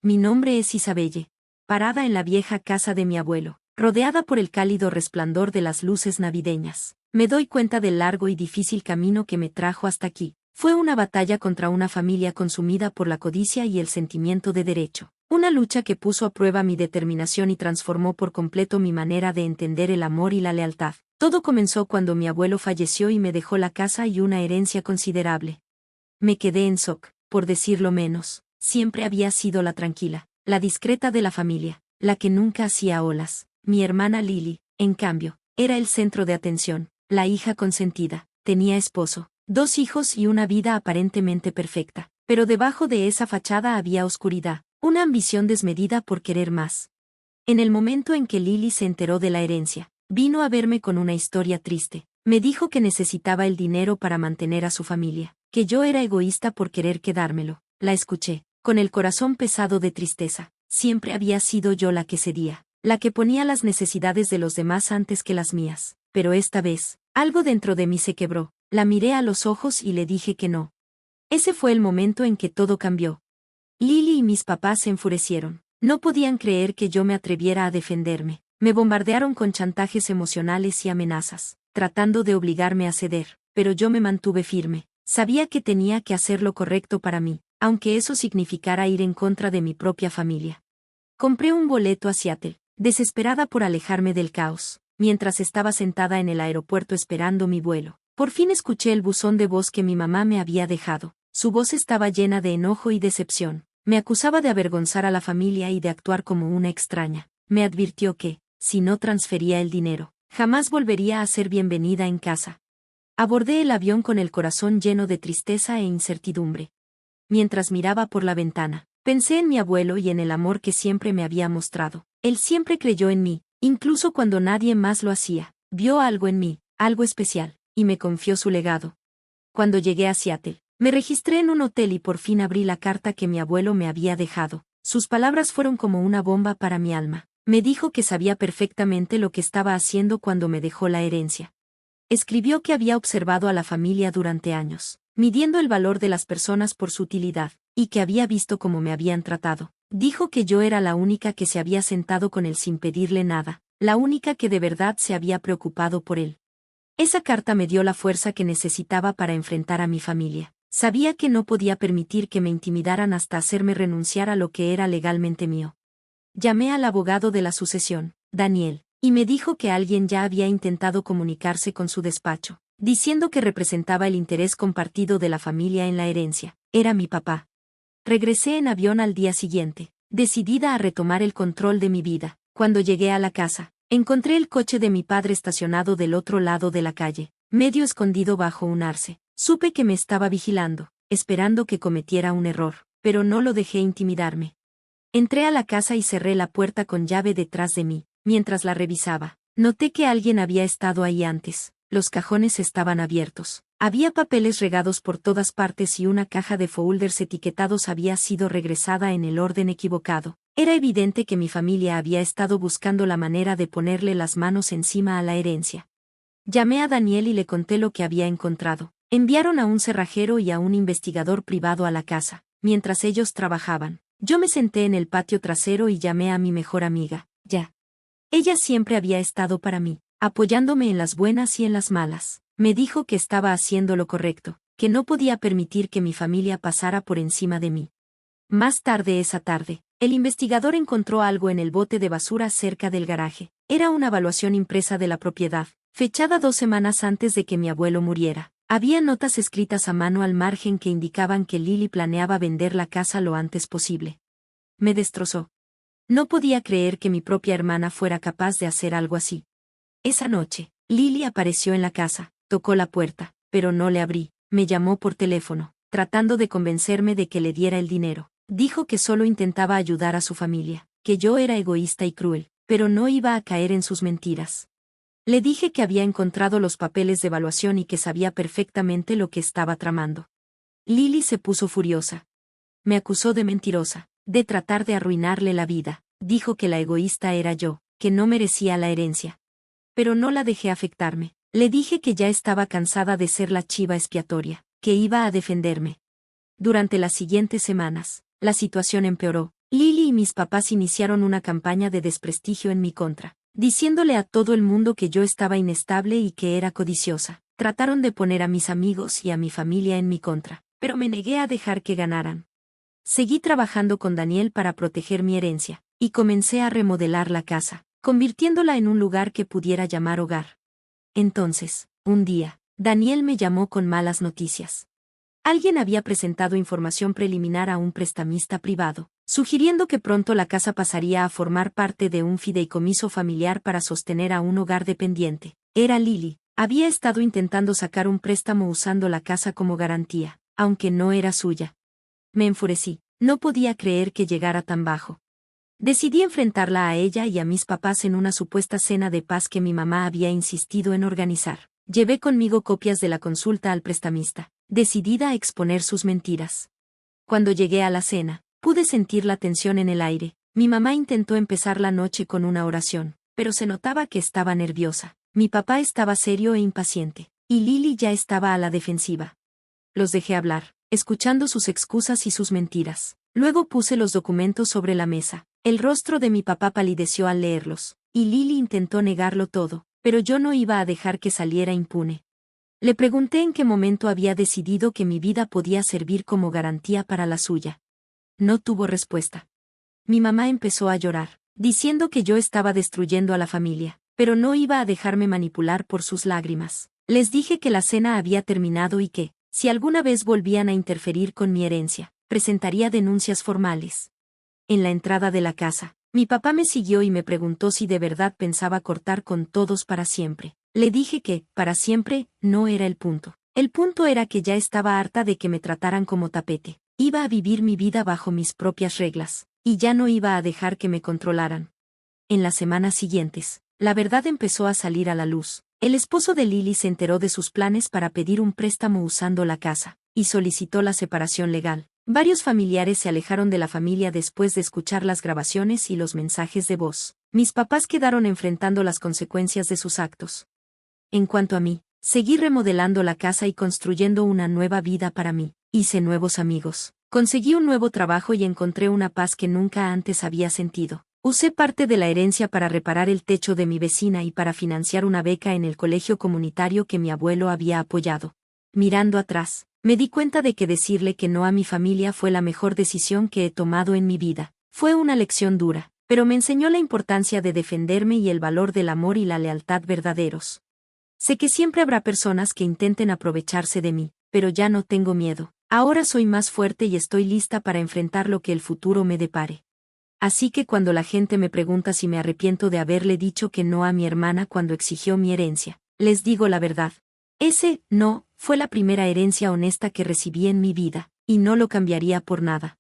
Mi nombre es Isabelle. Parada en la vieja casa de mi abuelo, rodeada por el cálido resplandor de las luces navideñas, me doy cuenta del largo y difícil camino que me trajo hasta aquí. Fue una batalla contra una familia consumida por la codicia y el sentimiento de derecho. Una lucha que puso a prueba mi determinación y transformó por completo mi manera de entender el amor y la lealtad. Todo comenzó cuando mi abuelo falleció y me dejó la casa y una herencia considerable. Me quedé en shock, por decirlo menos. Siempre había sido la tranquila, la discreta de la familia, la que nunca hacía olas. Mi hermana Lily, en cambio, era el centro de atención, la hija consentida. Tenía esposo, 2 hijos y una vida aparentemente perfecta. Pero debajo de esa fachada había oscuridad, una ambición desmedida por querer más. En el momento en que Lily se enteró de la herencia, vino a verme con una historia triste. Me dijo que necesitaba el dinero para mantener a su familia, que yo era egoísta por querer quedármelo. La escuché, con el corazón pesado de tristeza. Siempre había sido yo la que cedía, la que ponía las necesidades de los demás antes que las mías. Pero esta vez, algo dentro de mí se quebró. La miré a los ojos y le dije que no. Ese fue el momento en que todo cambió. Lily y mis papás se enfurecieron. No podían creer que yo me atreviera a defenderme. Me bombardearon con chantajes emocionales y amenazas, tratando de obligarme a ceder, pero yo me mantuve firme. Sabía que tenía que hacer lo correcto para mí, aunque eso significara ir en contra de mi propia familia. Compré un boleto a Seattle, desesperada por alejarme del caos. Mientras estaba sentada en el aeropuerto esperando mi vuelo, por fin escuché el buzón de voz que mi mamá me había dejado. Su voz estaba llena de enojo y decepción. Me acusaba de avergonzar a la familia y de actuar como una extraña. Me advirtió que, si no transfería el dinero, jamás volvería a ser bienvenida en casa. Abordé el avión con el corazón lleno de tristeza e incertidumbre. Mientras miraba por la ventana, pensé en mi abuelo y en el amor que siempre me había mostrado. Él siempre creyó en mí, incluso cuando nadie más lo hacía. Vio algo en mí, algo especial, y me confió su legado. Cuando llegué a Seattle, me registré en un hotel y por fin abrí la carta que mi abuelo me había dejado. Sus palabras fueron como una bomba para mi alma. Me dijo que sabía perfectamente lo que estaba haciendo cuando me dejó la herencia. Escribió que había observado a la familia durante años, midiendo el valor de las personas por su utilidad, y que había visto cómo me habían tratado. Dijo que yo era la única que se había sentado con él sin pedirle nada, la única que de verdad se había preocupado por él. Esa carta me dio la fuerza que necesitaba para enfrentar a mi familia. Sabía que no podía permitir que me intimidaran hasta hacerme renunciar a lo que era legalmente mío. Llamé al abogado de la sucesión, Daniel, y me dijo que alguien ya había intentado comunicarse con su despacho, diciendo que representaba el interés compartido de la familia en la herencia. Era mi papá. Regresé en avión al día siguiente, decidida a retomar el control de mi vida. Cuando llegué a la casa, encontré el coche de mi padre estacionado del otro lado de la calle, medio escondido bajo un arce. Supe que me estaba vigilando, esperando que cometiera un error, pero no lo dejé intimidarme. Entré a la casa y cerré la puerta con llave detrás de mí. Mientras la revisaba, noté que alguien había estado ahí antes. Los cajones estaban abiertos. Había papeles regados por todas partes y una caja de folders etiquetados había sido regresada en el orden equivocado. Era evidente que mi familia había estado buscando la manera de ponerle las manos encima a la herencia. Llamé a Daniel y le conté lo que había encontrado. Enviaron a un cerrajero y a un investigador privado a la casa. Mientras ellos trabajaban, yo me senté en el patio trasero y llamé a mi mejor amiga, Ya. Ella siempre había estado para mí, apoyándome en las buenas y en las malas. Me dijo que estaba haciendo lo correcto, que no podía permitir que mi familia pasara por encima de mí. Más tarde esa tarde, el investigador encontró algo en el bote de basura cerca del garaje. Era una evaluación impresa de la propiedad, fechada 2 semanas antes de que mi abuelo muriera. Había notas escritas a mano al margen que indicaban que Lily planeaba vender la casa lo antes posible. Me destrozó. No podía creer que mi propia hermana fuera capaz de hacer algo así. Esa noche, Lily apareció en la casa, tocó la puerta, pero no le abrí. Me llamó por teléfono, tratando de convencerme de que le diera el dinero. Dijo que solo intentaba ayudar a su familia, que yo era egoísta y cruel, pero no iba a caer en sus mentiras. Le dije que había encontrado los papeles de evaluación y que sabía perfectamente lo que estaba tramando. Lily se puso furiosa. Me acusó de mentirosa, de tratar de arruinarle la vida. Dijo que la egoísta era yo, que no merecía la herencia. Pero no la dejé afectarme. Le dije que ya estaba cansada de ser la chiva expiatoria, que iba a defenderme. Durante las siguientes semanas, la situación empeoró. Lily y mis papás iniciaron una campaña de desprestigio en mi contra, diciéndole a todo el mundo que yo estaba inestable y que era codiciosa. Trataron de poner a mis amigos y a mi familia en mi contra, pero me negué a dejar que ganaran. Seguí trabajando con Daniel para proteger mi herencia, y comencé a remodelar la casa, convirtiéndola en un lugar que pudiera llamar hogar. Entonces, un día, Daniel me llamó con malas noticias. Alguien había presentado información preliminar a un prestamista privado, sugiriendo que pronto la casa pasaría a formar parte de un fideicomiso familiar para sostener a un hogar dependiente. Era Lily. Había estado intentando sacar un préstamo usando la casa como garantía, aunque no era suya. Me enfurecí. No podía creer que llegara tan bajo. Decidí enfrentarla a ella y a mis papás en una supuesta cena de paz que mi mamá había insistido en organizar. Llevé conmigo copias de la consulta al prestamista, decidida a exponer sus mentiras. Cuando llegué a la cena, pude sentir la tensión en el aire. Mi mamá intentó empezar la noche con una oración, pero se notaba que estaba nerviosa. Mi papá estaba serio e impaciente, y Lily ya estaba a la defensiva. Los dejé hablar, escuchando sus excusas y sus mentiras. Luego puse los documentos sobre la mesa. El rostro de mi papá palideció al leerlos, y Lily intentó negarlo todo, pero yo no iba a dejar que saliera impune. Le pregunté en qué momento había decidido que mi vida podía servir como garantía para la suya. No tuvo respuesta. Mi mamá empezó a llorar, diciendo que yo estaba destruyendo a la familia, pero no iba a dejarme manipular por sus lágrimas. Les dije que la cena había terminado y que, si alguna vez volvían a interferir con mi herencia, presentaría denuncias formales. En la entrada de la casa, mi papá me siguió y me preguntó si de verdad pensaba cortar con todos para siempre. Le dije que, para siempre, no era el punto. El punto era que ya estaba harta de que me trataran como tapete. Iba a vivir mi vida bajo mis propias reglas, y ya no iba a dejar que me controlaran. En las semanas siguientes, la verdad empezó a salir a la luz. El esposo de Lily se enteró de sus planes para pedir un préstamo usando la casa, y solicitó la separación legal. Varios familiares se alejaron de la familia después de escuchar las grabaciones y los mensajes de voz. Mis papás quedaron enfrentando las consecuencias de sus actos. En cuanto a mí, seguí remodelando la casa y construyendo una nueva vida para mí. Hice nuevos amigos. Conseguí un nuevo trabajo y encontré una paz que nunca antes había sentido. Usé parte de la herencia para reparar el techo de mi vecina y para financiar una beca en el colegio comunitario que mi abuelo había apoyado. Mirando atrás, me di cuenta de que decirle que no a mi familia fue la mejor decisión que he tomado en mi vida. Fue una lección dura, pero me enseñó la importancia de defenderme y el valor del amor y la lealtad verdaderos. Sé que siempre habrá personas que intenten aprovecharse de mí, pero ya no tengo miedo. Ahora soy más fuerte y estoy lista para enfrentar lo que el futuro me depare. Así que cuando la gente me pregunta si me arrepiento de haberle dicho que no a mi hermana cuando exigió mi herencia, les digo la verdad. Ese no fue la primera herencia honesta que recibí en mi vida, y no lo cambiaría por nada.